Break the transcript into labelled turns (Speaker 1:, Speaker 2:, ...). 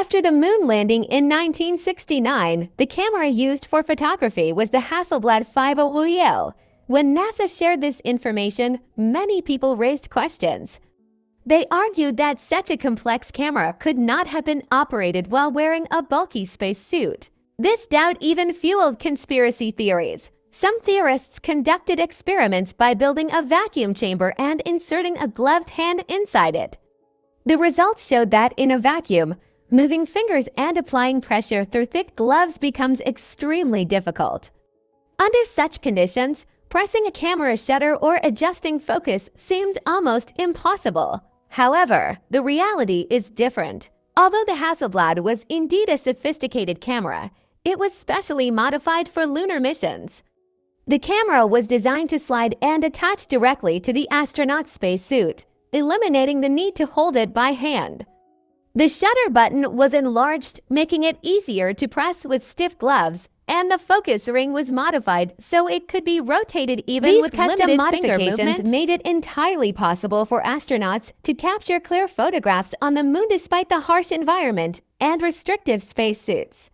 Speaker 1: After the moon landing in 1969, the camera used for photography was the Hasselblad 500. When NASA shared this information, many people raised questions. They argued that such a complex camera could not have been operated while wearing a bulky spacesuit. This doubt even fueled conspiracy theories. Some theorists conducted experiments by building a vacuum chamber and inserting a gloved hand inside it. The results showed that in a vacuum, moving fingers and applying pressure through thick gloves becomes extremely difficult. Under such conditions, pressing a camera shutter or adjusting focus seemed almost impossible. However, the reality is different. Although the Hasselblad was indeed a sophisticated camera, it was specially modified for lunar missions. The camera was designed to slide and attach directly to the astronaut's spacesuit, eliminating the need to hold it by hand. The shutter button was enlarged, making it easier to press with stiff gloves, and the focus ring was modified so it could be rotated even with custom modifications made it entirely possible for astronauts to capture clear photographs on the moon despite the harsh environment and restrictive spacesuits.